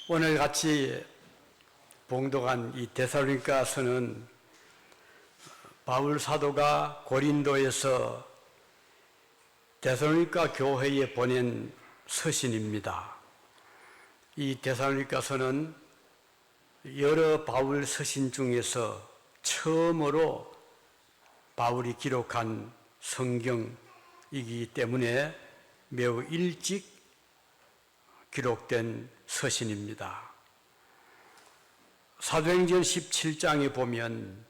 오늘 같이 봉독한 이 데살로니가서는 바울 사도가 고린도에서 데살로니가 교회에 보낸 서신입니다. 이 데살로니가서는 여러 바울 서신 중에서 처음으로 바울이 기록한 성경이기 때문에 매우 일찍 기록된 서신입니다. 사도행전 17장에 보면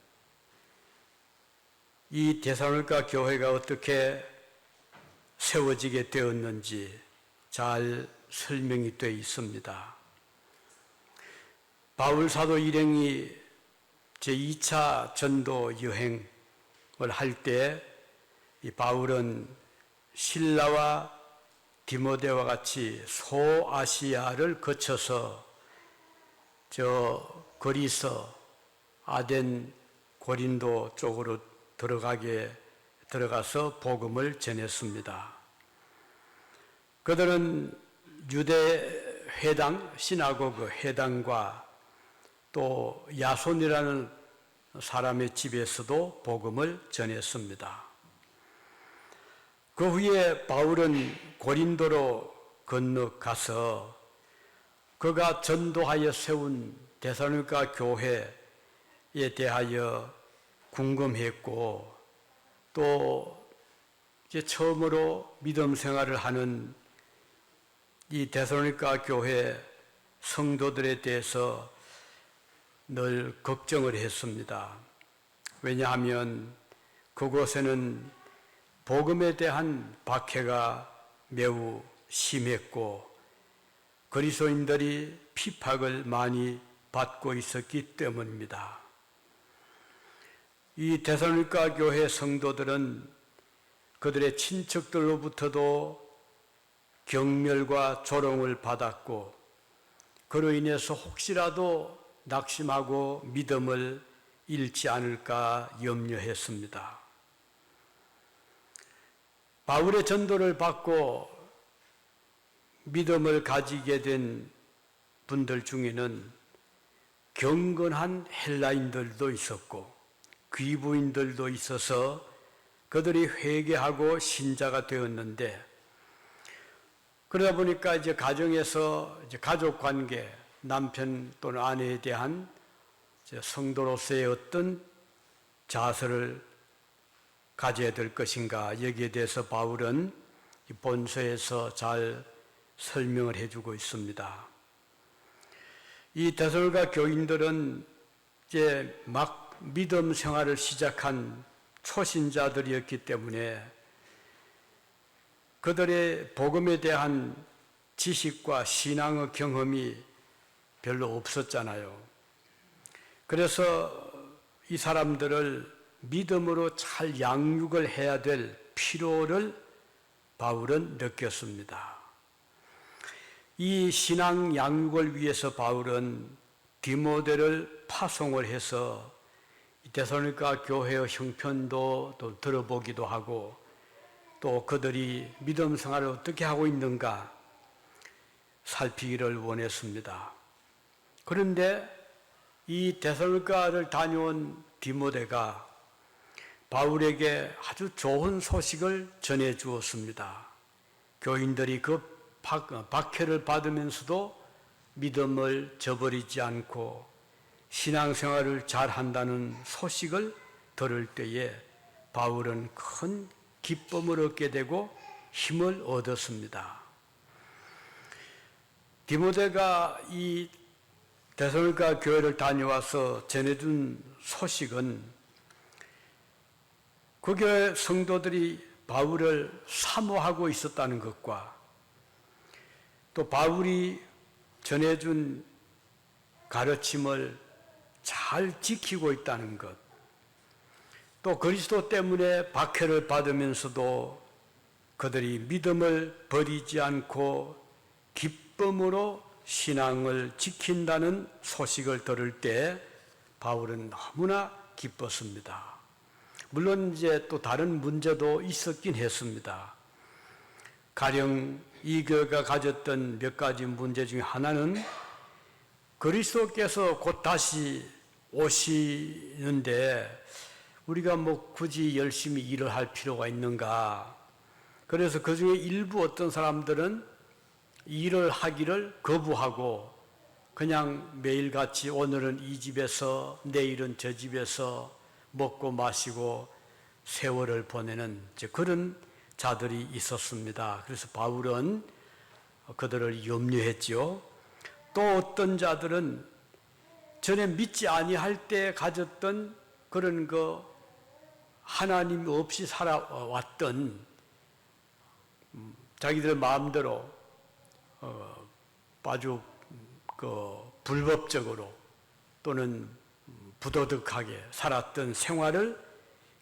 이 데살로니가 교회가 어떻게 세워지게 되었는지 잘 설명이 되어 있습니다. 바울 사도 일행이 제2차 전도 여행을 할 때 이 바울은 실라와 디모데와 같이 소아시아를 거쳐서 그리스, 아덴, 고린도 쪽으로 들어가서 복음을 전했습니다. 그들은 유대 회당, 시나고그 회당과 또 야손이라는 사람의 집에서도 복음을 전했습니다. 그 후에 바울은 고린도로 건너가서 그가 전도하여 세운 데살로니가 교회에 대하여 궁금했고 또 이제 처음으로 믿음 생활을 하는 이 데살로니가 교회 성도들에 대해서 늘 걱정을 했습니다. 왜냐하면 그곳에는 복음에 대한 박해가 매우 심했고 그리스도인들이 핍박을 많이 받고 있었기 때문입니다. 이 데살로니가 교회 성도들은 그들의 친척들로부터도 경멸과 조롱을 받았고 그로 인해서 혹시라도 낙심하고 믿음을 잃지 않을까 염려했습니다. 바울의 전도를 받고 믿음을 가지게 된 분들 중에는 경건한 헬라인들도 있었고 귀부인들도 있어서 그들이 회개하고 신자가 되었는데 그러다 보니까 이제 가정에서 가족 관계, 남편 또는 아내에 대한 성도로서의 어떤 자세를 가져야 될 것인가 여기에 대해서 바울은 본서에서 잘 설명을 해주고 있습니다. 이 데살로니가 교인들은 이제 막 믿음 생활을 시작한 초신자들이었기 때문에 그들의 복음에 대한 지식과 신앙의 경험이 별로 없었잖아요. 그래서 이 사람들을 믿음으로 잘 양육을 해야 될 필요를 바울은 느꼈습니다. 이 신앙 양육을 위해서 바울은 디모데를 파송을 해서 데살로니가 교회의 형편도 또 들어보기도 하고 또 그들이 믿음 생활을 어떻게 하고 있는가 살피기를 원했습니다. 그런데 이 데살로니가를 다녀온 디모데가 바울에게 아주 좋은 소식을 전해 주었습니다. 교인들이 그 박해를 받으면서도 믿음을 저버리지 않고 신앙생활을 잘 한다는 소식을 들을 때에 바울은 큰 기쁨을 얻게 되고 힘을 얻었습니다. 디모데가 이 데살로니가 교회를 다녀와서 전해준 소식은 그 교회 성도들이 바울을 사모하고 있었다는 것과 또 바울이 전해준 가르침을 잘 지키고 있다는 것, 또 그리스도 때문에 박해를 받으면서도 그들이 믿음을 버리지 않고 기쁨으로 신앙을 지킨다는 소식을 들을 때 바울은 너무나 기뻤습니다. 물론 이제 또 다른 문제도 있었긴 했습니다. 가령 이 교회가 가졌던 몇 가지 문제 중에 하나는 그리스도께서 곧 다시 오시는데 우리가 뭐 굳이 열심히 일을 할 필요가 있는가? 그래서 그 중에 일부 어떤 사람들은 일을 하기를 거부하고 그냥 매일같이 오늘은 이 집에서 내일은 저 집에서 먹고 마시고 세월을 보내는 그런 자들이 있었습니다. 그래서 바울은 그들을 염려했지요. 또 어떤 자들은 전에 믿지 아니할 때 가졌던 그런 하나님 없이 살아왔던 자기들 마음대로 아주 불법적으로 또는 부도덕하게 살았던 생활을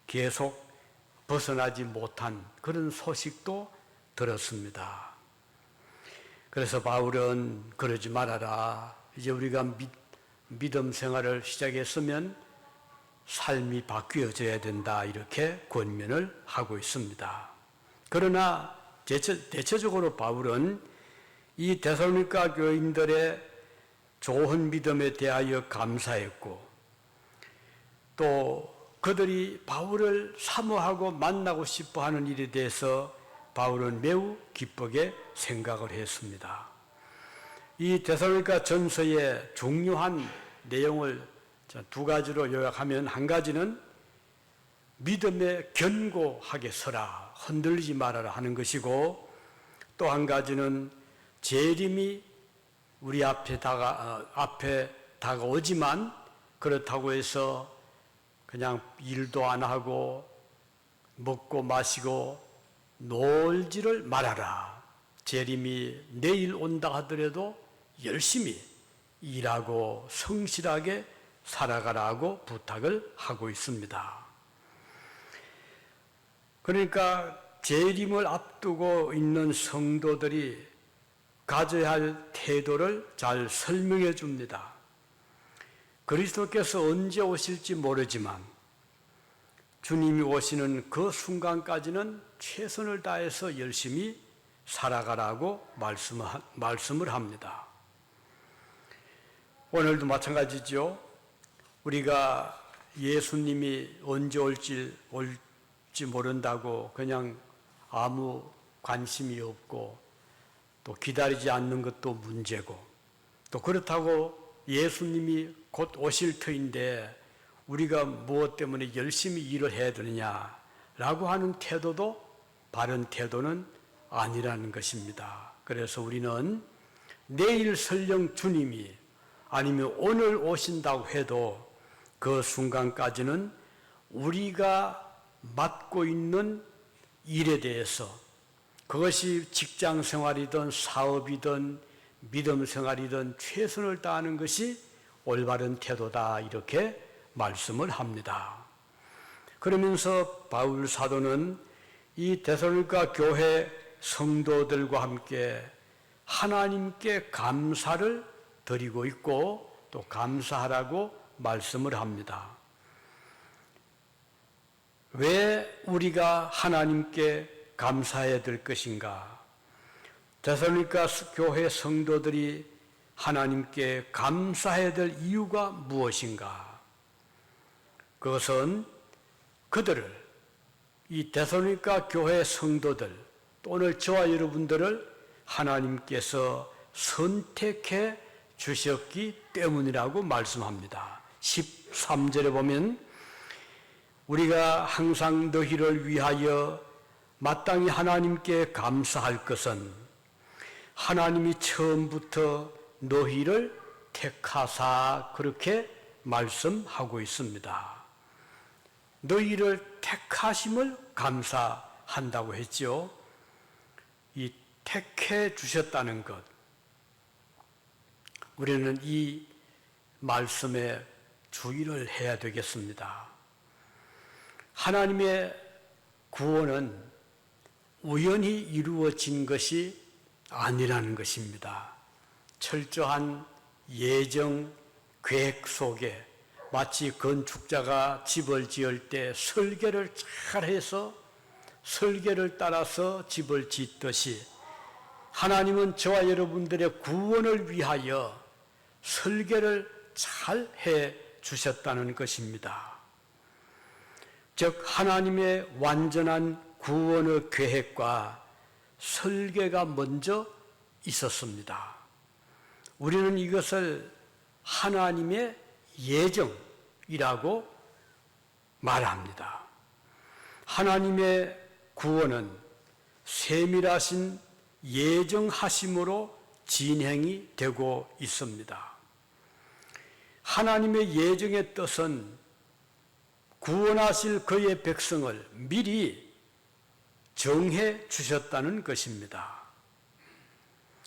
계속 벗어나지 못한 그런 소식도 들었습니다. 그래서 바울은 그러지 말아라. 이제 우리가 믿음 생활을 시작했으면 삶이 바뀌어져야 된다. 이렇게 권면을 하고 있습니다. 그러나 대체적으로 바울은 이 데살로니가 교인들의 좋은 믿음에 대하여 감사했고 또 그들이 바울을 사모하고 만나고 싶어 하는 일에 대해서 바울은 매우 기쁘게 생각을 했습니다. 이 데살로니가 전서의 중요한 내용을 두 가지로 요약하면 한 가지는 믿음에 견고하게 서라, 흔들리지 말아라 하는 것이고 또 한 가지는 재림이 우리 앞에 다가오지만 그렇다고 해서 그냥 일도 안 하고 먹고 마시고 놀지를 말아라. 재림이 내일 온다 하더라도 열심히 일하고 성실하게 살아가라고 부탁을 하고 있습니다. 그러니까 재림을 앞두고 있는 성도들이 가져야 할 태도를 잘 설명해 줍니다. 그리스도께서 언제 오실지 모르지만 주님이 오시는 그 순간까지는 최선을 다해서 열심히 살아가라고 말씀을 합니다. 오늘도 마찬가지죠. 우리가 예수님이 언제 올지 모른다고 그냥 아무 관심이 없고 또 기다리지 않는 것도 문제고 또 그렇다고 예수님이 곧 오실 터인데 우리가 무엇 때문에 열심히 일을 해야 되느냐라고 하는 태도도 바른 태도는 아니라는 것입니다. 그래서 우리는 내일 설령 주님이 아니면 오늘 오신다고 해도 그 순간까지는 우리가 맡고 있는 일에 대해서 그것이 직장 생활이든 사업이든 믿음 생활이든 최선을 다하는 것이 올바른 태도다 이렇게 말씀을 합니다. 그러면서 바울 사도는 이 데살로니가 교회 성도들과 함께 하나님께 감사를 드리고 있고 또 감사하라고 말씀을 합니다. 왜 우리가 하나님께 감사해야 될 것인가? 데살로니가 교회 성도들이 하나님께 감사해야 될 이유가 무엇인가? 그것은 그들을 이 데살로니가 교회 성도들 또 오늘 저와 여러분들을 하나님께서 선택해 주셨기 때문이라고 말씀합니다. 13절에 보면 우리가 항상 너희를 위하여 마땅히 하나님께 감사할 것은 하나님이 처음부터 너희를 택하사 그렇게 말씀하고 있습니다. 너희를 택하심을 감사한다고 했죠. 이 택해 주셨다는 것, 우리는 이 말씀에 주의를 해야 되겠습니다. 하나님의 구원은 우연히 이루어진 것이 아니라는 것입니다. 철저한 예정 계획 속에 마치 건축자가 집을 지을 때 설계를 잘해서 설계를 따라서 집을 짓듯이 하나님은 저와 여러분들의 구원을 위하여 설계를 잘 해 주셨다는 것입니다. 즉 하나님의 완전한 구원의 계획과 설계가 먼저 있었습니다. 우리는 이것을 하나님의 예정이라고 말합니다. 하나님의 구원은 세밀하신 예정하심으로 진행이 되고 있습니다. 하나님의 예정의 뜻은 구원하실 그의 백성을 미리 정해 주셨다는 것입니다.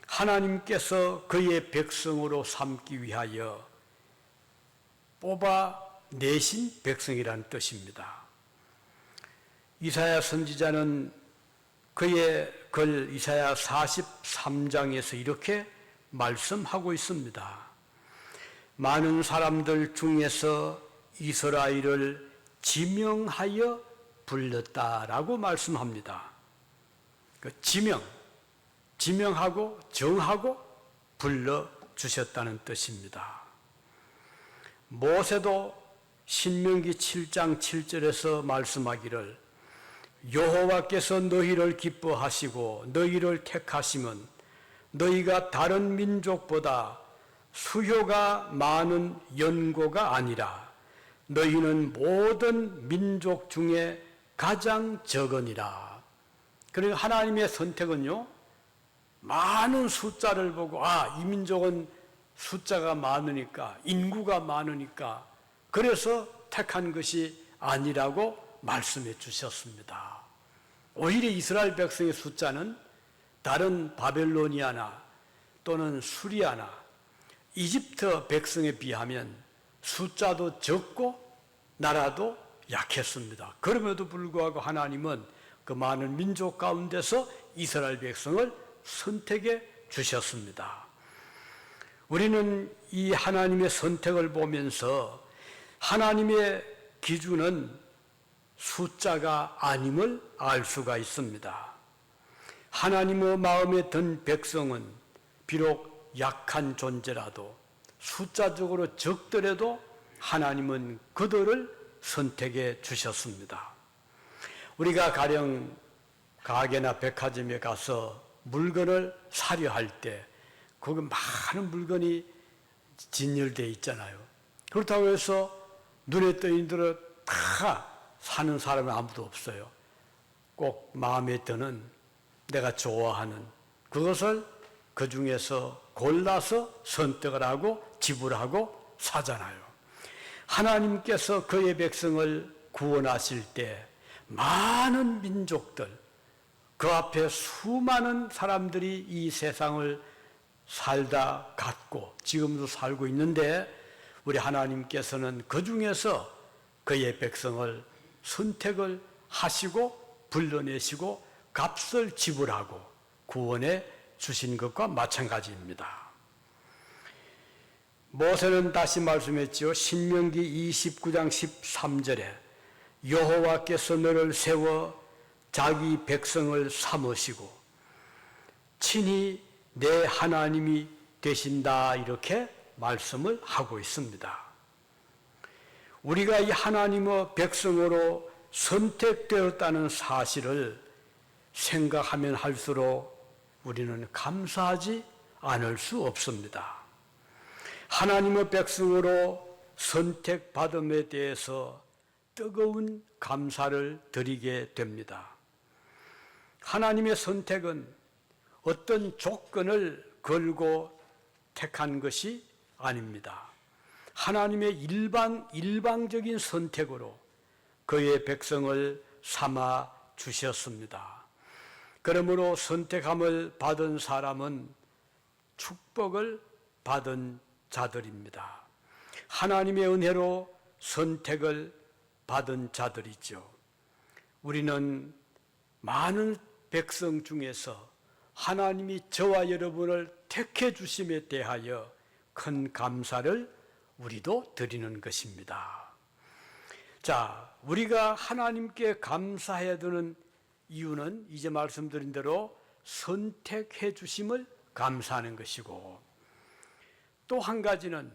하나님께서 그의 백성으로 삼기 위하여 뽑아내신 백성이라는 뜻입니다. 이사야 선지자는 그의 글 이사야 43장에서 이렇게 말씀하고 있습니다. 많은 사람들 중에서 이스라엘을 지명하여 불렀다라고 말씀합니다. 그 지명하고 정하고 불러주셨다는 뜻입니다. 모세도 신명기 7장 7절에서 말씀하기를 여호와께서 너희를 기뻐하시고 너희를 택하심은 너희가 다른 민족보다 수효가 많은 연고가 아니라 너희는 모든 민족 중에 가장 적으니라. 그러니까 하나님의 선택은요, 많은 숫자를 보고 이 민족은 숫자가 많으니까, 인구가 많으니까 그래서 택한 것이 아니라고 말씀해 주셨습니다. 오히려 이스라엘 백성의 숫자는 다른 바벨로니아나 또는 수리아나 이집트 백성에 비하면 숫자도 적고 나라도 약했습니다. 그럼에도 불구하고 하나님은 그 많은 민족 가운데서 이스라엘 백성을 선택해 주셨습니다. 우리는 이 하나님의 선택을 보면서 하나님의 기준은 숫자가 아님을 알 수가 있습니다. 하나님의 마음에 든 백성은 비록 약한 존재라도 숫자적으로 적더라도 하나님은 그들을 선택해 주셨습니다. 우리가 가령 가게나 백화점에 가서 물건을 사려 할 때 거기 많은 물건이 진열되어 있잖아요. 그렇다고 해서 눈에 띄는 대로 다 사는 사람은 아무도 없어요. 꼭 마음에 드는 내가 좋아하는 그것을 그 중에서 골라서 선택을 하고 지불하고 사잖아요. 하나님께서 그의 백성을 구원하실 때 많은 민족들, 그 앞에 수많은 사람들이 이 세상을 살다 갔고 지금도 살고 있는데 우리 하나님께서는 그 중에서 그의 백성을 선택을 하시고 불러내시고 값을 지불하고 구원해 주신 것과 마찬가지입니다. 모세는 다시 말씀했지요. 신명기 29장 13절에 여호와께서 너를 세워 자기 백성을 삼으시고 친히 내 하나님이 되신다 이렇게 말씀을 하고 있습니다. 우리가 이 하나님의 백성으로 선택되었다는 사실을 생각하면 할수록 우리는 감사하지 않을 수 없습니다. 하나님의 백성으로 선택받음에 대해서 뜨거운 감사를 드리게 됩니다. 하나님의 선택은 어떤 조건을 걸고 택한 것이 아닙니다. 하나님의 일방적인 선택으로 그의 백성을 삼아 주셨습니다. 그러므로 선택함을 받은 사람은 축복을 받은 자들입니다. 하나님의 은혜로 선택을 받은 자들이죠. 우리는 많은 백성 중에서 하나님이 저와 여러분을 택해 주심에 대하여 큰 감사를 우리도 드리는 것입니다. 자, 우리가 하나님께 감사해야 되는 이유는 이제 말씀드린 대로 선택해 주심을 감사하는 것이고 또 한 가지는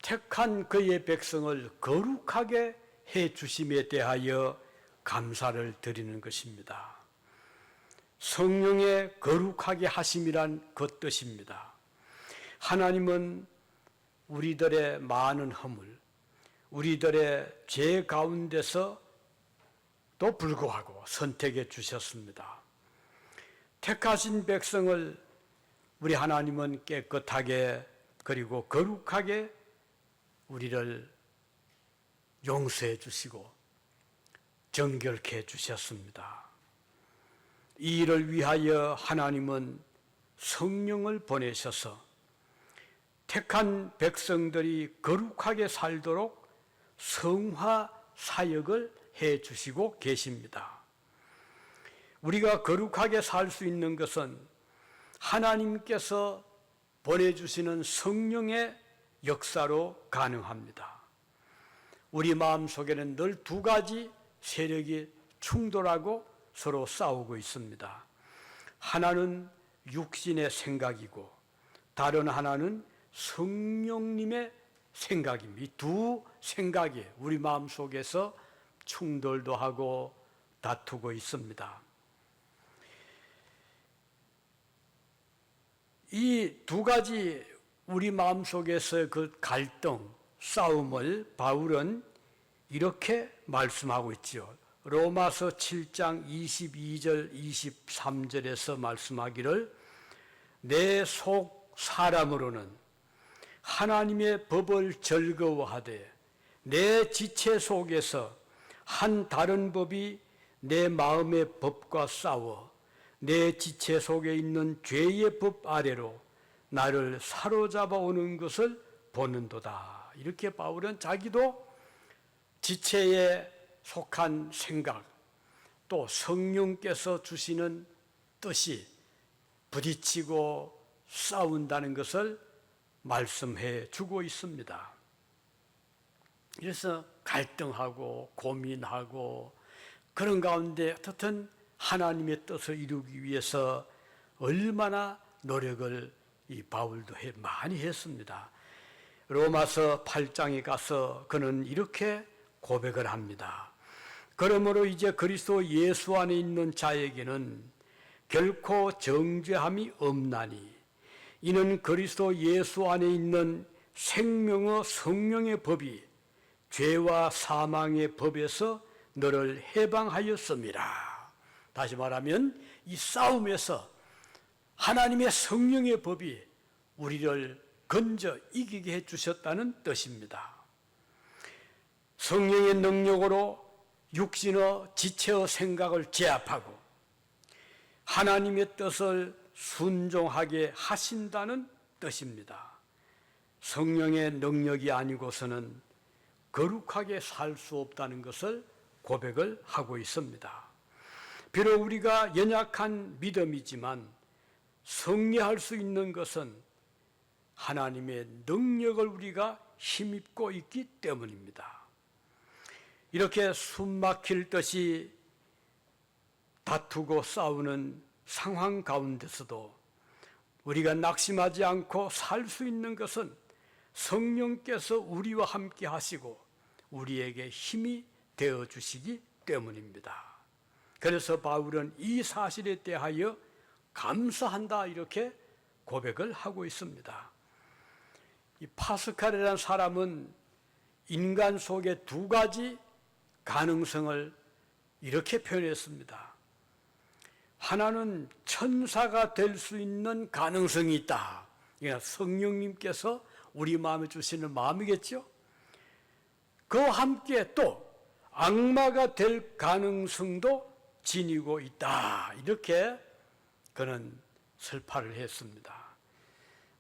택한 그의 백성을 거룩하게 해 주심에 대하여 감사를 드리는 것입니다. 성령의 거룩하게 하심이란 그 뜻입니다. 하나님은 우리들의 많은 허물, 우리들의 죄 가운데서 또 불구하고 선택해 주셨습니다. 택하신 백성을 우리 하나님은 깨끗하게 그리고 거룩하게 우리를 용서해 주시고 정결케 해 주셨습니다. 이 일을 위하여 하나님은 성령을 보내셔서 택한 백성들이 거룩하게 살도록 성화 사역을 해 주시고 계십니다. 우리가 거룩하게 살 수 있는 것은 하나님께서 보내주시는 성령의 역사로 가능합니다. 우리 마음속에는 늘 두 가지 세력이 충돌하고 서로 싸우고 있습니다. 하나는 육신의 생각이고 다른 하나는 성령님의 생각입니다. 이 두 생각이 우리 마음속에서 충돌도 하고 다투고 있습니다. 이 두 가지 우리 마음속에서의 그 갈등, 싸움을 바울은 이렇게 말씀하고 있지요. 로마서 7장 22절 23절에서 말씀하기를 내 속 사람으로는 하나님의 법을 즐거워하되 내 지체 속에서 한 다른 법이 내 마음의 법과 싸워 내 지체 속에 있는 죄의 법 아래로 나를 사로잡아 오는 것을 보는도다. 이렇게 바울은 자기도 지체에 속한 생각, 또 성령께서 주시는 뜻이 부딪히고 싸운다는 것을 말씀해 주고 있습니다. 그래서 갈등하고 고민하고 그런 가운데 어떻든 하나님의 뜻을 이루기 위해서 얼마나 노력을 이 바울도 많이 했습니다. 로마서 8장에 가서 그는 이렇게 고백을 합니다. 그러므로 이제 그리스도 예수 안에 있는 자에게는 결코 정죄함이 없나니 이는 그리스도 예수 안에 있는 생명의 성령의 법이 죄와 사망의 법에서 너를 해방하였음이라. 다시 말하면 이 싸움에서 하나님의 성령의 법이 우리를 건져 이기게 해주셨다는 뜻입니다. 성령의 능력으로 육신의 지체의 생각을 제압하고 하나님의 뜻을 순종하게 하신다는 뜻입니다. 성령의 능력이 아니고서는 거룩하게 살 수 없다는 것을 고백을 하고 있습니다. 비록 우리가 연약한 믿음이지만 승리할 수 있는 것은 하나님의 능력을 우리가 힘입고 있기 때문입니다. 이렇게 숨막힐 듯이 다투고 싸우는 상황 가운데서도 우리가 낙심하지 않고 살 수 있는 것은 성령께서 우리와 함께 하시고 우리에게 힘이 되어 주시기 때문입니다. 그래서 바울은 이 사실에 대하여 감사한다 이렇게 고백을 하고 있습니다. 이 파스칼이라는 사람은 인간 속에 두 가지 가능성을 이렇게 표현했습니다. 하나는 천사가 될 수 있는 가능성이 있다. 그러니까 성령님께서 우리 마음에 주시는 마음이겠죠. 그와 함께 또 악마가 될 가능성도 지니고 있다. 이렇게 그는 설파를 했습니다.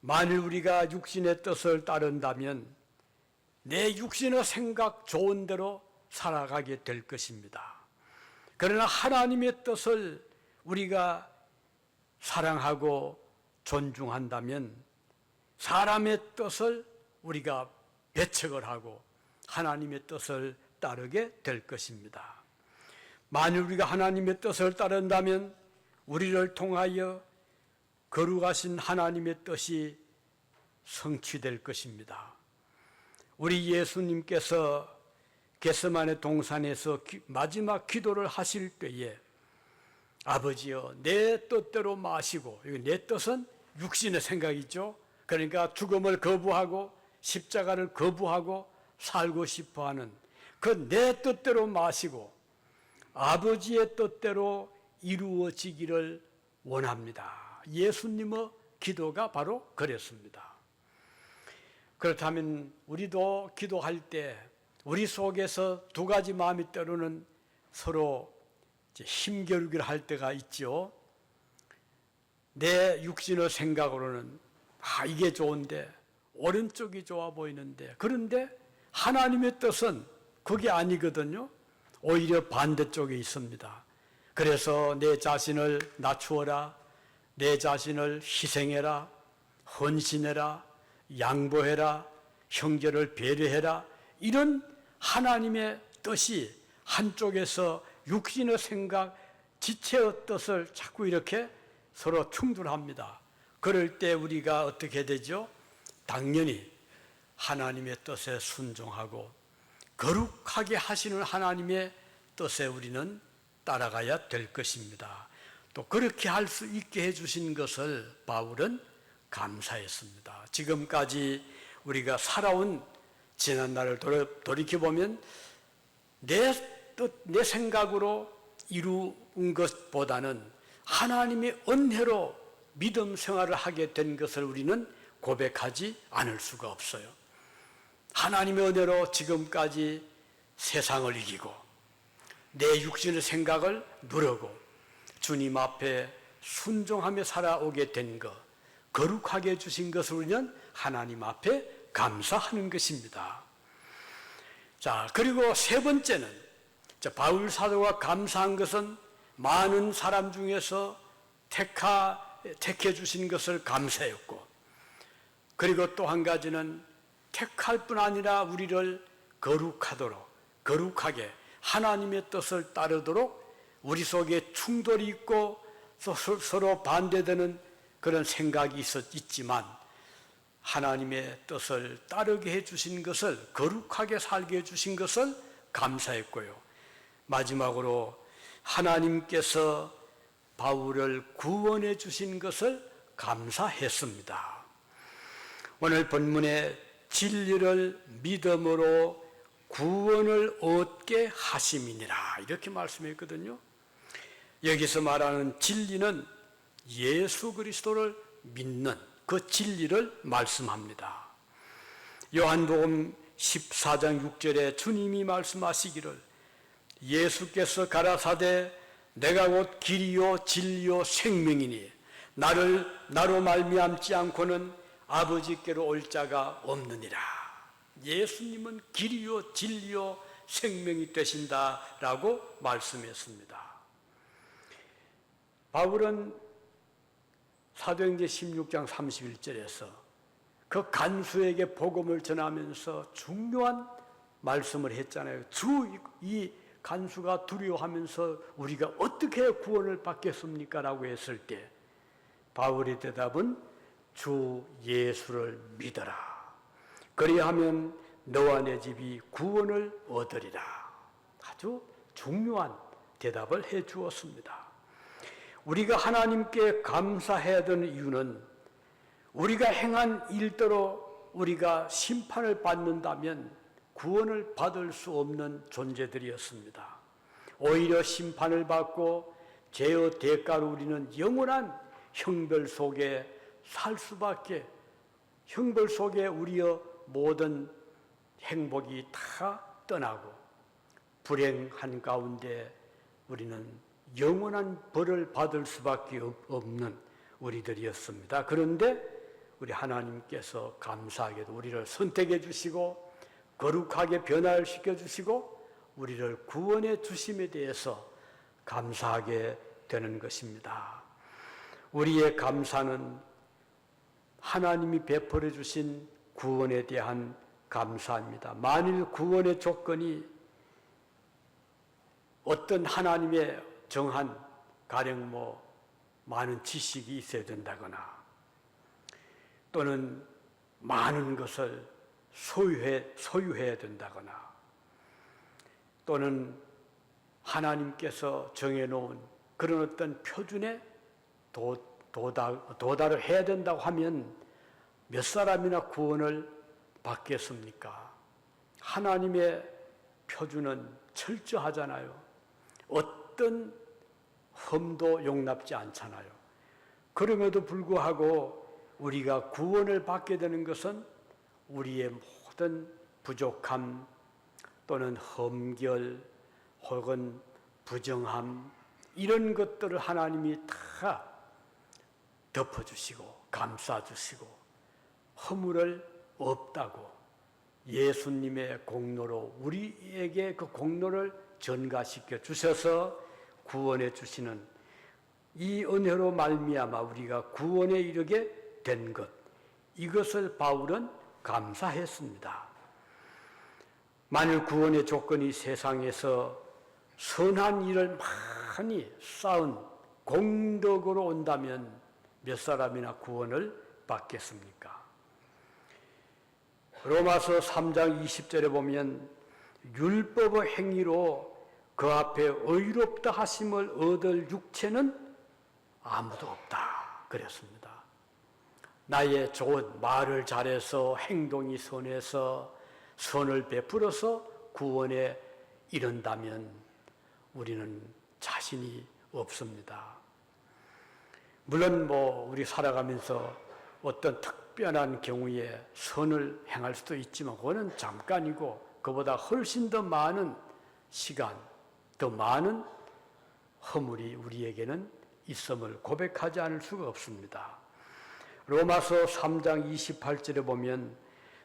만일 우리가 육신의 뜻을 따른다면 내 육신의 생각 좋은 대로 살아가게 될 것입니다. 그러나 하나님의 뜻을 우리가 사랑하고 존중한다면 사람의 뜻을 우리가 배척을 하고 하나님의 뜻을 따르게 될 것입니다. 만일 우리가 하나님의 뜻을 따른다면 우리를 통하여 거룩하신 하나님의 뜻이 성취될 것입니다. 우리 예수님께서 겟세마네 동산에서 마지막 기도를 하실 때에 아버지여 내 뜻대로 마시고, 내 뜻은 육신의 생각이죠. 그러니까 죽음을 거부하고 십자가를 거부하고 살고 싶어하는 그 내 뜻대로 마시고 아버지의 뜻대로 이루어지기를 원합니다. 예수님의 기도가 바로 그랬습니다. 그렇다면 우리도 기도할 때 우리 속에서 두 가지 마음이 때로는 서로 힘겨루기를 할 때가 있죠. 내 육신의 생각으로는 이게 좋은데, 오른쪽이 좋아 보이는데, 그런데 하나님의 뜻은 그게 아니거든요. 오히려 반대쪽에 있습니다. 그래서 내 자신을 낮추어라, 내 자신을 희생해라, 헌신해라, 양보해라, 형제를 배려해라, 이런 하나님의 뜻이 한쪽에서 육신의 생각, 지체의 뜻을 자꾸 이렇게 서로 충돌합니다. 그럴 때 우리가 어떻게 되죠? 당연히 하나님의 뜻에 순종하고 거룩하게 하시는 하나님의 뜻에 우리는 따라가야 될 것입니다. 또 그렇게 할 수 있게 해주신 것을 바울은 감사했습니다. 지금까지 우리가 살아온 지난날을 돌이켜보면 내 뜻, 내 생각으로 이룬 것보다는 하나님의 은혜로 믿음 생활을 하게 된 것을 우리는 고백하지 않을 수가 없어요. 하나님의 은혜로 지금까지 세상을 이기고 내 육신의 생각을 누르고 주님 앞에 순종하며 살아오게 된 것, 거룩하게 해주신 것을 우리는 하나님 앞에 감사하는 것입니다. 자, 그리고 세 번째는 바울 사도가 감사한 것은 많은 사람 중에서 택해 주신 것을 감사했고, 그리고 또 한 가지는 택할 뿐 아니라 우리를 거룩하게 하나님의 뜻을 따르도록 우리 속에 충돌이 있고 서로 반대되는 그런 생각이 있지만 하나님의 뜻을 따르게 해주신 것을, 거룩하게 살게 해주신 것을 감사했고요. 마지막으로 하나님께서 바울을 구원해 주신 것을 감사했습니다. 오늘 본문에 진리를 믿음으로 구원을 얻게 하심이니라, 이렇게 말씀했거든요. 여기서 말하는 진리는 예수 그리스도를 믿는 그 진리를 말씀합니다. 요한복음 14장 6절에 주님이 말씀하시기를 예수께서 가라사대 내가 곧 길이요 진리요 생명이니 나로 말미암지 않고는 아버지께로 올 자가 없느니라. 예수님은 길이요 진리요 생명이 되신다라고 말씀했습니다. 바울은 사도행전 16장 31절에서 그 간수에게 복음을 전하면서 중요한 말씀을 했잖아요. 이 간수가 두려워하면서 우리가 어떻게 구원을 받겠습니까? 라고 했을 때 바울의 대답은 주 예수를 믿어라. 그리하면 너와 내 집이 구원을 얻으리라. 아주 중요한 대답을 해 주었습니다. 우리가 하나님께 감사해야 되는 이유는 우리가 행한 일대로 우리가 심판을 받는다면 구원을 받을 수 없는 존재들이었습니다. 오히려 심판을 받고 죄의 대가로 우리는 영원한 형벌 속에 살 수밖에, 형벌 속에 우리의 모든 행복이 다 떠나고 불행한 가운데 우리는 영원한 벌을 받을 수밖에 없는 우리들이었습니다. 그런데 우리 하나님께서 감사하게도 우리를 선택해 주시고 거룩하게 변화시켜 주시고 우리를 구원해 주심에 대해서 감사하게 되는 것입니다. 우리의 감사는 하나님이 베풀어 주신 구원에 대한 감사입니다. 만일 구원의 조건이 어떤 하나님의 정한 가령 많은 지식이 있어야 된다거나 또는 많은 것을 소유해야 된다거나 또는 하나님께서 정해놓은 그런 어떤 표준에 도달을 해야 된다고 하면 몇 사람이나 구원을 받겠습니까? 하나님의 표준은 철저하잖아요. 어떤 흠도 용납지 않잖아요. 그럼에도 불구하고 우리가 구원을 받게 되는 것은 우리의 모든 부족함 또는 흠결 혹은 부정함 이런 것들을 하나님이 다 덮어주시고 감싸주시고 허물을 없다고 예수님의 공로로 우리에게 그 공로를 전가시켜 주셔서 구원해 주시는 이 은혜로 말미암아 우리가 구원에 이르게 된 것, 이것을 바울은 감사했습니다. 만일 구원의 조건이 세상에서 선한 일을 많이 쌓은 공덕으로 온다면 몇 사람이나 구원을 받겠습니까? 로마서 3장 20절에 보면 율법의 행위로 그 앞에 의롭다 하심을 얻을 육체는 아무도 없다 그랬습니다. 나의 좋은 말을 잘해서 행동이 선해서 선을 베풀어서 구원에 이른다면 우리는 자신이 없습니다. 물론 우리 살아가면서 어떤 특별한 경우에 선을 행할 수도 있지만 그거는 잠깐이고 그보다 훨씬 더 많은 시간, 더 많은 허물이 우리에게는 있음을 고백하지 않을 수가 없습니다. 로마서 3장 28절에 보면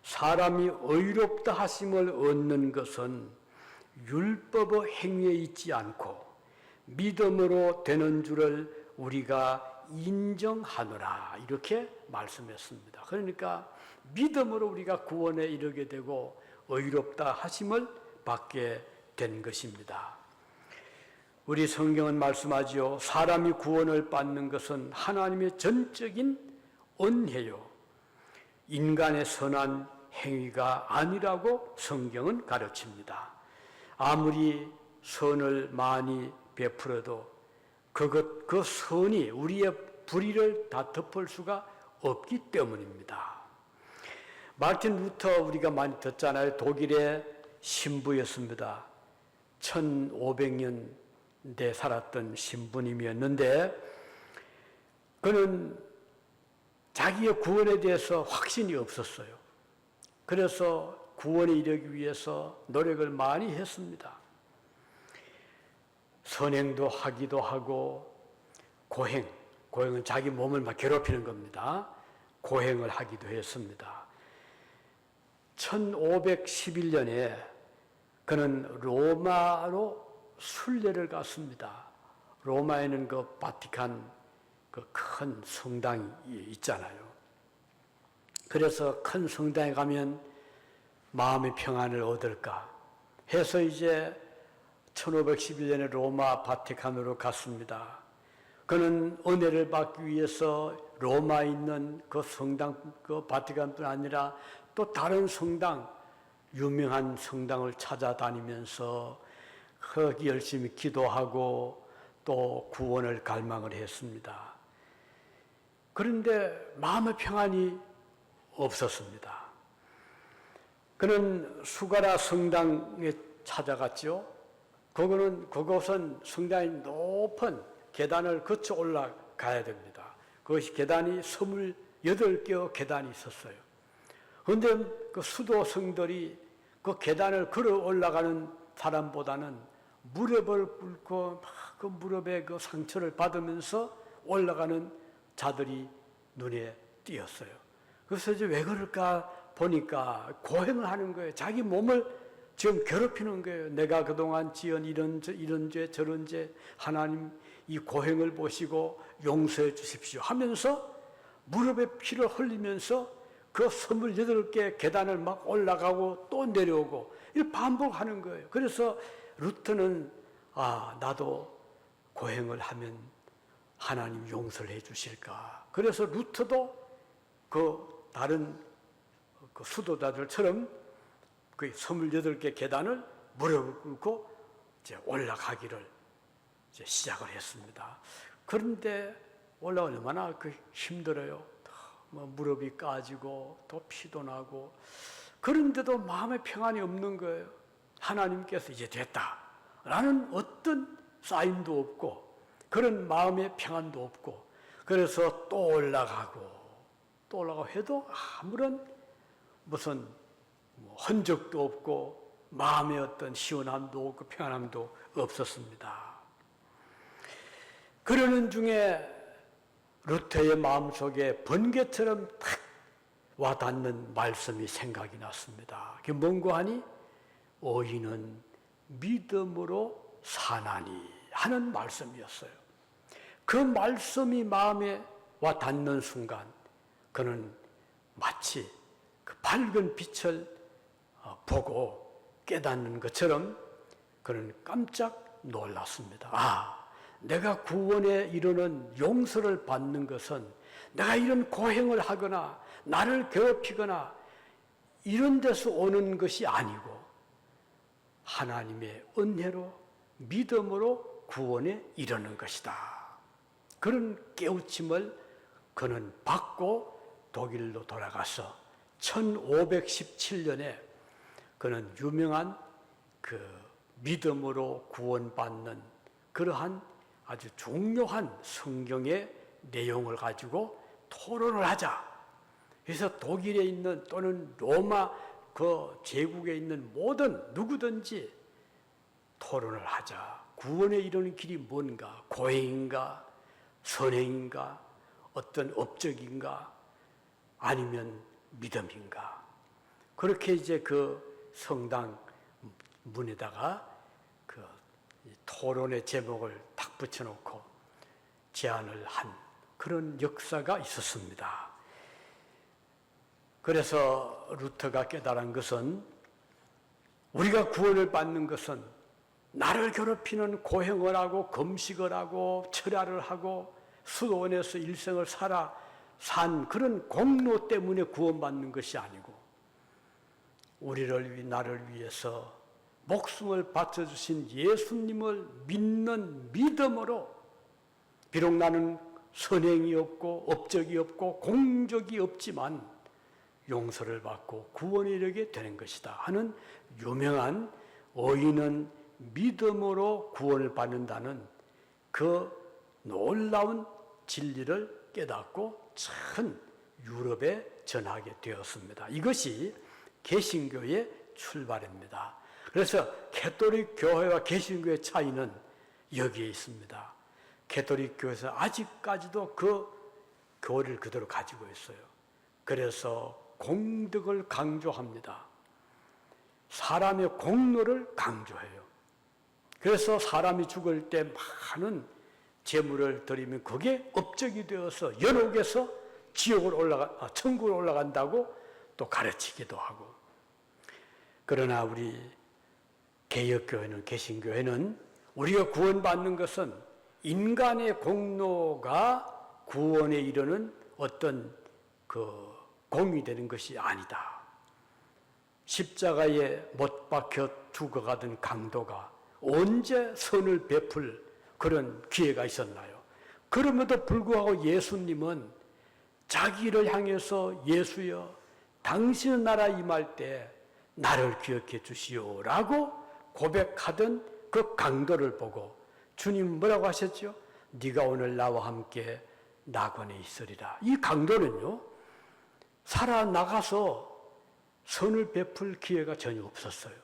사람이 의롭다 하심을 얻는 것은 율법의 행위에 있지 않고 믿음으로 되는 줄을 우리가 인정하노라 이렇게 말씀했습니다. 그러니까 믿음으로 우리가 구원에 이르게 되고 의롭다 하심을 받게 된 것입니다. 우리 성경은 말씀하지요. 사람이 구원을 받는 것은 하나님의 전적인 은혜요. 인간의 선한 행위가 아니라고 성경은 가르칩니다. 아무리 선을 많이 베풀어도 그 선이 우리의 불의를 다 덮을 수가 없기 때문입니다. 마르틴 루터 우리가 많이 듣잖아요. 독일의 신부였습니다. 1500년대 살았던 신부님이었는데 그는 자기의 구원에 대해서 확신이 없었어요. 그래서 구원에 이르기 위해서 노력을 많이 했습니다. 선행도 하기도 하고 고행은 자기 몸을 막 괴롭히는 겁니다. 고행을 하기도 했습니다. 1511년에 그는 로마로 순례를 갔습니다. 로마에는 그 바티칸 그 큰 성당이 있잖아요. 그래서 큰 성당에 가면 마음의 평안을 얻을까 해서 이제 1511년에 로마 바티칸으로 갔습니다. 그는 은혜를 받기 위해서 로마에 있는 그 성당, 그 바티칸뿐 아니라 또 다른 성당, 유명한 성당을 찾아다니면서 거기 열심히 기도하고 또 구원을 갈망을 했습니다. 그런데 마음의 평안이 없었습니다. 그는 수가라 성당에 찾아갔죠. 그곳은 성당이 높은 계단을 거쳐 올라가야 됩니다. 그것이 계단이 28개의 계단이 있었어요. 그런데 그 수도 성들이 그 계단을 걸어 올라가는 사람보다는 무릎을 꿇고 막 그 무릎에 그 상처를 받으면서 올라가는 자들이 눈에 띄었어요. 그래서 이제 왜 그럴까 보니까 고행을 하는 거예요. 자기 몸을 지금 괴롭히는 거예요. 내가 그동안 지은 이런 죄 저런 죄 하나님 이 고행을 보시고 용서해 주십시오 하면서 무릎에 피를 흘리면서 그 28개 계단을 막 올라가고 또 내려오고 이렇게 반복하는 거예요. 그래서 루터는 나도 고행을 하면 하나님 용서를 해 주실까. 그래서 루터도 그 다른 그 수도자들처럼 그 28개 계단을 무릎을 꿇고 이제 올라가기를 이제 시작을 했습니다. 그런데 얼마나 그 힘들어요. 뭐 무릎이 까지고 또 피도 나고, 그런데도 마음에 평안이 없는 거예요. 하나님께서 이제 됐다라는 어떤 사인도 없고 그런 마음의 평안도 없고, 그래서 또 올라가고 해도 아무런 무슨 흔적도 없고 마음의 어떤 시원함도 없고 평안함도 없었습니다. 그러는 중에 루터의 마음속에 번개처럼 탁 와닿는 말씀이 생각이 났습니다. 그게 뭔고 하니 의인은 믿음으로 사나니 하는 말씀이었어요. 그 말씀이 마음에 와닿는 순간 그는 마치 그 밝은 빛을 보고 깨닫는 것처럼 그는 깜짝 놀랐습니다. 내가 구원에 이르는 용서를 받는 것은 내가 이런 고행을 하거나 나를 괴롭히거나 이런 데서 오는 것이 아니고 하나님의 은혜로 믿음으로 구원에 이르는 것이다. 그런 깨우침을 그는 받고 독일로 돌아가서 1517년에 그는 유명한 그 믿음으로 구원받는 그러한 아주 중요한 성경의 내용을 가지고 토론을 하자. 그래서 독일에 있는 또는 로마 그 제국에 있는 모든 누구든지 토론을 하자. 구원에 이르는 길이 뭔가? 고행인가? 선행인가? 어떤 업적인가? 아니면 믿음인가? 그렇게 이제 그 성당 문에다가 그 토론의 제목을 딱 붙여놓고 제안을 한 그런 역사가 있었습니다. 그래서 루터가 깨달은 것은 우리가 구원을 받는 것은 나를 괴롭히는 고행을 하고 금식을 하고 철야를 하고 수도원에서 일생을 산 그런 공로 때문에 구원받는 것이 아니고 나를 위해서 목숨을 바쳐주신 예수님을 믿는 믿음으로 비록 나는 선행이 없고 업적이 없고 공적이 없지만 용서를 받고 구원에 이르게 되는 것이다 하는 유명한 의인은 믿음으로 구원을 받는다는 그 놀라운 진리를 깨닫고 전 유럽에 전하게 되었습니다. 이것이 개신교의 출발입니다. 그래서 가톨릭 교회와 개신교의 차이는 여기에 있습니다. 가톨릭 교회에서 아직까지도 그 교리를 그대로 가지고 있어요. 그래서 공덕을 강조합니다. 사람의 공로를 강조해요. 그래서 사람이 죽을 때 많은 제물을 드리면 그게 업적이 되어서 연옥에서 천국으로 올라간다고 또 가르치기도 하고. 그러나 우리 개혁교회는, 개신교회는 우리가 구원받는 것은 인간의 공로가 구원에 이르는 어떤 그 공이 되는 것이 아니다. 십자가에 못 박혀 죽어가던 강도가 언제 선을 베풀 그런 기회가 있었나요? 그럼에도 불구하고 예수님은 자기를 향해서 예수여 당신의 나라 임할 때 나를 기억해 주시오라고 고백하던 그 강도를 보고 주님 뭐라고 하셨죠? 네가 오늘 나와 함께 낙원에 있으리라. 이 강도는요 살아나가서 선을 베풀 기회가 전혀 없었어요.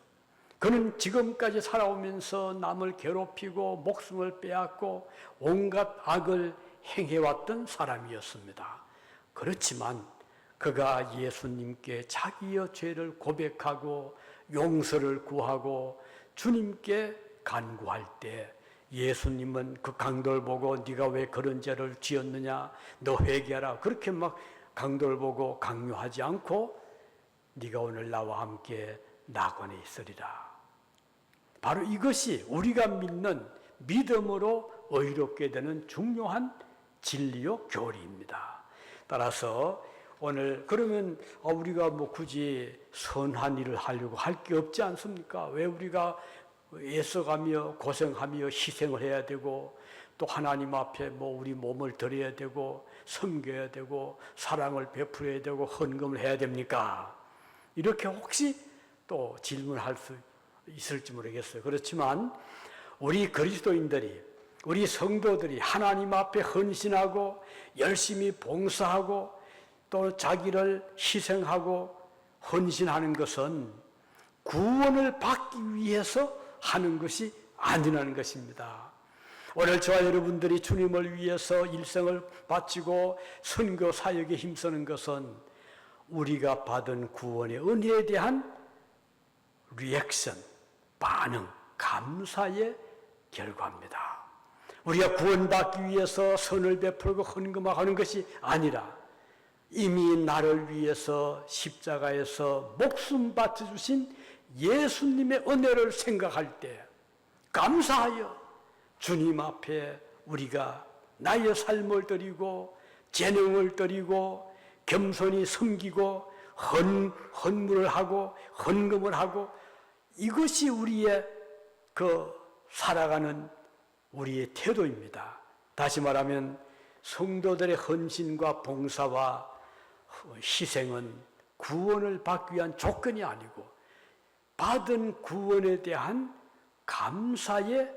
그는 지금까지 살아오면서 남을 괴롭히고 목숨을 빼앗고 온갖 악을 행해왔던 사람이었습니다. 그렇지만 그가 예수님께 자기의 죄를 고백하고 용서를 구하고 주님께 간구할 때 예수님은 그 강도를 보고 네가 왜 그런 죄를 지었느냐, 너 회개하라, 그렇게 막 강도를 보고 강요하지 않고 네가 오늘 나와 함께 낙원에 있으리라. 바로 이것이 우리가 믿는 믿음으로 의롭게 되는 중요한 진리요 교리입니다. 따라서 오늘 그러면 우리가 뭐 굳이 선한 일을 하려고 할 게 없지 않습니까? 왜 우리가 애써가며 고생하며 희생을 해야 되고 또 하나님 앞에 뭐 우리 몸을 드려야 되고 섬겨야 되고 사랑을 베풀어야 되고 헌금을 해야 됩니까? 이렇게 혹시 또 질문할 수 있을지 모르겠어요. 그렇지만 우리 그리스도인들이, 우리 성도들이 하나님 앞에 헌신하고 열심히 봉사하고 또 자기를 희생하고 헌신하는 것은 구원을 받기 위해서 하는 것이 아니라는 것입니다. 오늘 저와 여러분들이 주님을 위해서 일생을 바치고 선교 사역에 힘쓰는 것은 우리가 받은 구원의 은혜에 대한 리액션, 반응, 감사의 결과입니다. 우리가 구원받기 위해서 선을 베풀고 헌금하는 것이 아니라 이미 나를 위해서 십자가에서 목숨 바쳐주신 예수님의 은혜를 생각할 때 감사하여 주님 앞에 우리가 나의 삶을 드리고 재능을 드리고 겸손히 섬기고 헌물을 하고 헌금을 하고 이것이 우리의 살아가는 우리의 태도입니다. 다시 말하면 성도들의 헌신과 봉사와 희생은 구원을 받기 위한 조건이 아니고 받은 구원에 대한 감사의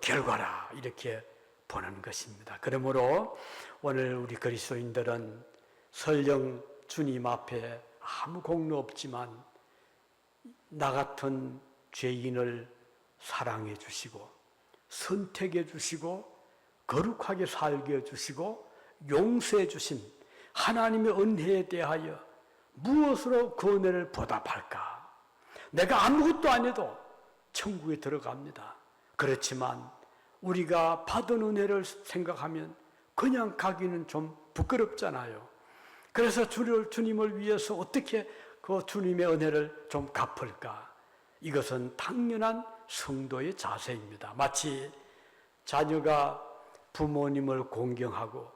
결과라 이렇게 보는 것입니다. 그러므로 오늘 우리 그리스도인들은 설령 주님 앞에 아무 공로 없지만 나 같은 죄인을 사랑해 주시고 선택해 주시고 거룩하게 살게 해주시고 용서해 주신 하나님의 은혜에 대하여 무엇으로 그 은혜를 보답할까? 내가 아무것도 안 해도 천국에 들어갑니다. 그렇지만 우리가 받은 은혜를 생각하면 그냥 가기는 좀 부끄럽잖아요. 그래서 주님을 위해서 어떻게 그 주님의 은혜를 좀 갚을까? 이것은 당연한 성도의 자세입니다. 마치 자녀가 부모님을 공경하고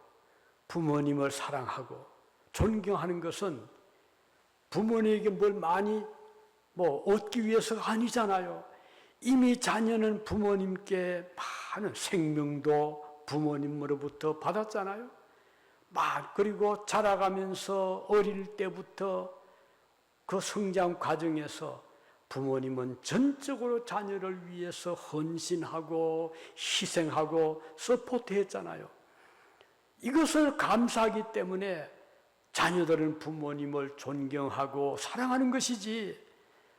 부모님을 사랑하고 존경하는 것은 부모님에게 뭘 많이 얻기 위해서가 아니잖아요. 이미 자녀는 부모님께 많은 생명도 부모님으로부터 받았잖아요. 그리고 자라가면서 어릴 때부터 그 성장 과정에서 부모님은 전적으로 자녀를 위해서 헌신하고 희생하고 서포트했잖아요. 이것을 감사하기 때문에 자녀들은 부모님을 존경하고 사랑하는 것이지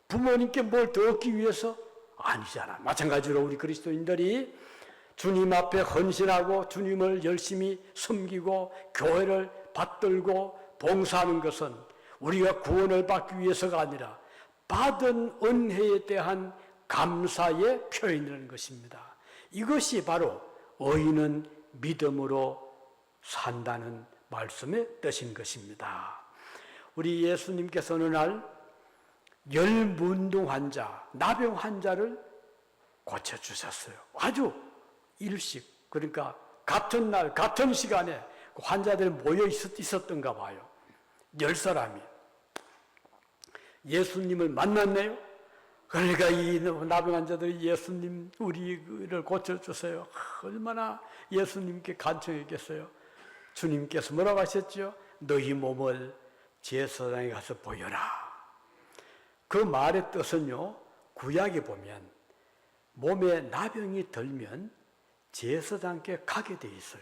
부모님께 뭘 더 얻기 위해서 아니잖아. 마찬가지로 우리 그리스도인들이 주님 앞에 헌신하고 주님을 열심히 섬기고 교회를 받들고 봉사하는 것은 우리가 구원을 받기 위해서가 아니라 받은 은혜에 대한 감사의 표현이라는 것입니다. 이것이 바로 의인은 믿음으로 산다는 말씀의 뜻인 것입니다. 우리 예수님께서 어느 날 열문둥 환자, 나병 환자를 고쳐주셨어요. 아주 일식, 그러니까 같은 날, 같은 시간에 그 환자들이 모여 있었던가 봐요. 10사람이. 예수님을 만났네요. 그러니까 이 나병 환자들이 예수님 우리를 고쳐주세요. 얼마나 예수님께 간청했겠어요. 주님께서 뭐라고 하셨죠? 너희 몸을 제사장에 가서 보여라. 그 말의 뜻은요, 구약에 보면 몸에 나병이 들면 제사장께 가게 돼 있어요.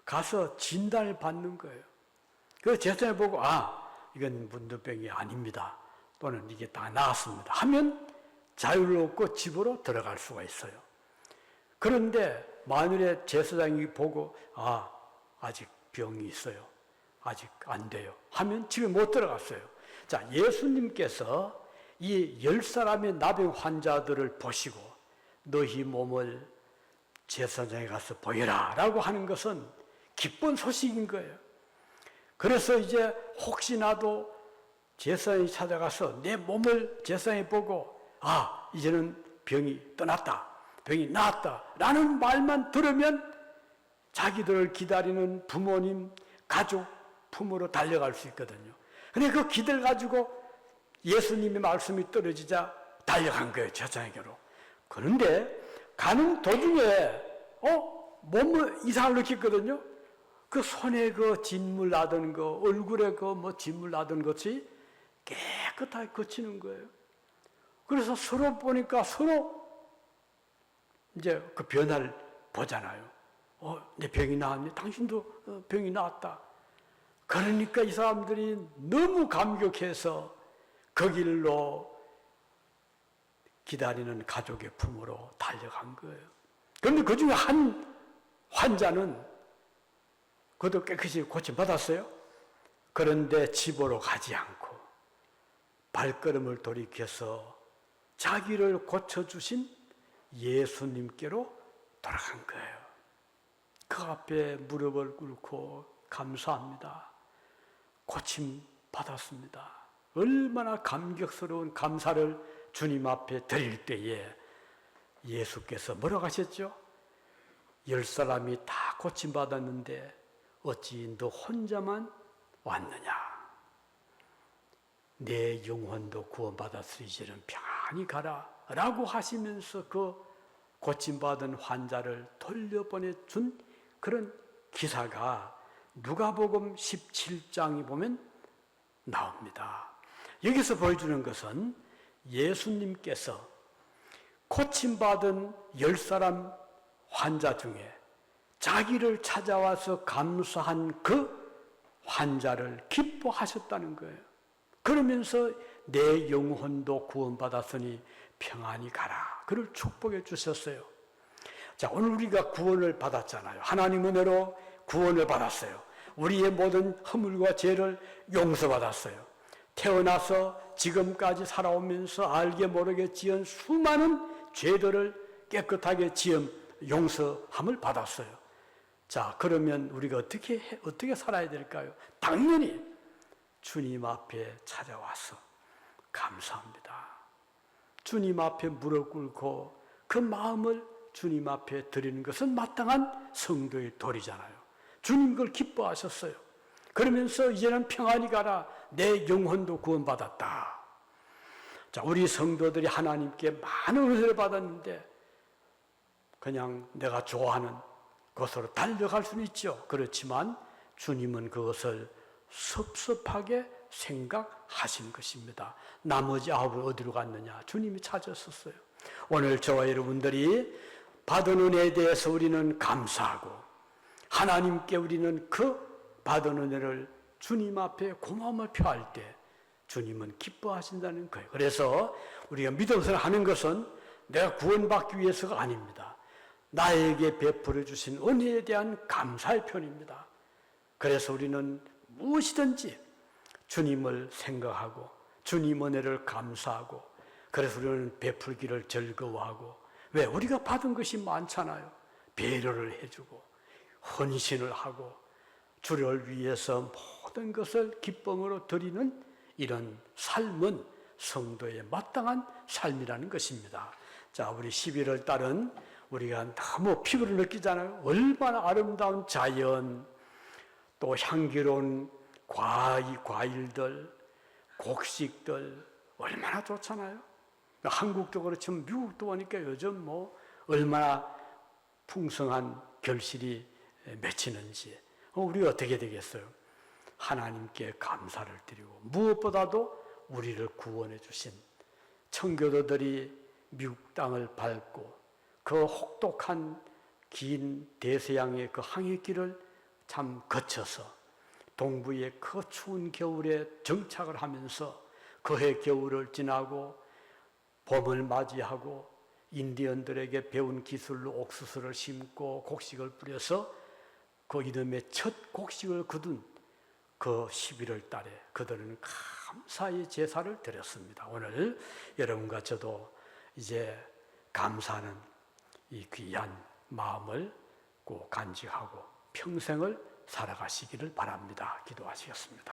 가서 진단을 받는 거예요. 그 제사장이 보고 이건 문둥병이 아닙니다. 또는 이게 다 나았습니다. 하면 자유롭고 집으로 들어갈 수가 있어요. 그런데 만일에 제사장이 보고 아직 병이 있어요. 아직 안 돼요. 하면 집에 못 들어갔어요. 자, 예수님께서 이 10사람의 나병 환자들을 보시고 너희 몸을 제사장에 가서 보여라 라고 하는 것은 기쁜 소식인 거예요. 그래서 이제 혹시나도 제사장이 찾아가서 내 몸을 제사장이 보고 이제는 병이 떠났다, 병이 나았다 라는 말만 들으면 자기들을 기다리는 부모님, 가족, 품으로 달려갈 수 있거든요. 근데 그 기대를 가지고 예수님의 말씀이 떨어지자 달려간 거예요, 제자에게로. 그런데 가는 도중에 몸을 이상을 느꼈거든요. 그 손에 그 진물 나던 거, 얼굴에 그 뭐 진물 나던 것이 깨끗하게 거치는 거예요. 그래서 서로 보니까 서로 이제 그 변화를 보잖아요. 내 병이 나았니? 당신도 병이 나았다. 그러니까 이 사람들이 너무 감격해서 그 길로 기다리는 가족의 품으로 달려간 거예요. 그런데 그 중에 한 환자는 그것도 깨끗이 고침받았어요. 그런데 집으로 가지 않고 발걸음을 돌이켜서 자기를 고쳐주신 예수님께로 돌아간 거예요. 그 앞에 무릎을 꿇고 감사합니다. 고침 받았습니다. 얼마나 감격스러운 감사를 주님 앞에 드릴 때에 예수께서 뭐라고 하셨죠? 10사람이 다 고침받았는데 어찌 너 혼자만 왔느냐? 내 영혼도 구원받았으니 이제는 평안히 가라 라고 하시면서 그 고침받은 환자를 돌려보내준 그런 기사가 누가복음 17장에 보면 나옵니다. 여기서 보여주는 것은 예수님께서 고침받은 10사람 환자 중에 자기를 찾아와서 감사한 그 환자를 기뻐하셨다는 거예요. 그러면서 내 영혼도 구원받았으니 평안히 가라. 그를 축복해 주셨어요. 자, 오늘 우리가 구원을 받았잖아요. 하나님 은혜로 구원을 받았어요. 우리의 모든 허물과 죄를 용서받았어요. 태어나서 지금까지 살아오면서 알게 모르게 지은 수많은 죄들을 깨끗하게 용서함을 받았어요. 자, 그러면 우리가 어떻게 살아야 될까요? 당연히 주님 앞에 찾아와서 감사합니다. 주님 앞에 무릎 꿇고 그 마음을 주님 앞에 드리는 것은 마땅한 성도의 도리잖아요. 주님 그걸 기뻐하셨어요. 그러면서 이제는 평안히 가라. 내 영혼도 구원받았다. 자, 우리 성도들이 하나님께 많은 은혜를 받았는데 그냥 내가 좋아하는 것으로 달려갈 수는 있죠. 그렇지만 주님은 그것을 섭섭하게 생각하신 것입니다. 나머지 9은 어디로 갔느냐? 주님이 찾았었어요. 오늘 저와 여러분들이 받은 은혜에 대해서 우리는 감사하고 하나님께 우리는 그 받은 은혜를 주님 앞에 고마움을 표할 때 주님은 기뻐하신다는 거예요. 그래서 우리가 믿음을 하는 것은 내가 구원받기 위해서가 아닙니다. 나에게 베풀어 주신 은혜에 대한 감사의 표현입니다. 그래서 우리는 무엇이든지 주님을 생각하고 주님 은혜를 감사하고 그래서 우리는 베풀기를 즐거워하고 왜? 우리가 받은 것이 많잖아요. 배려를 해주고 헌신을 하고 주를 위해서 모든 것을 기쁨으로 드리는 이런 삶은 성도의 마땅한 삶이라는 것입니다. 자, 우리 11월 달은 우리가 너무 피부를 느끼잖아요. 얼마나 아름다운 자연, 또 향기로운 과일들, 곡식들 얼마나 좋잖아요. 한국도 그렇지만 미국도 보니까 요즘 얼마나 풍성한 결실이 맺히는지 우리가 어떻게 되겠어요? 하나님께 감사를 드리고 무엇보다도 우리를 구원해 주신 청교도들이 미국 땅을 밟고 그 혹독한 긴 대서양의 그 항해길을 참 거쳐서 동부의 그 추운 겨울에 정착을 하면서 그해 겨울을 지나고 봄을 맞이하고 인디언들에게 배운 기술로 옥수수를 심고 곡식을 뿌려서 그 이름의 첫 곡식을 거둔 그 11월 달에 그들은 감사의 제사를 드렸습니다. 오늘 여러분과 저도 이제 감사하는 이 귀한 마음을 꼭 간직하고 평생을 살아가시기를 바랍니다. 기도하시겠습니다.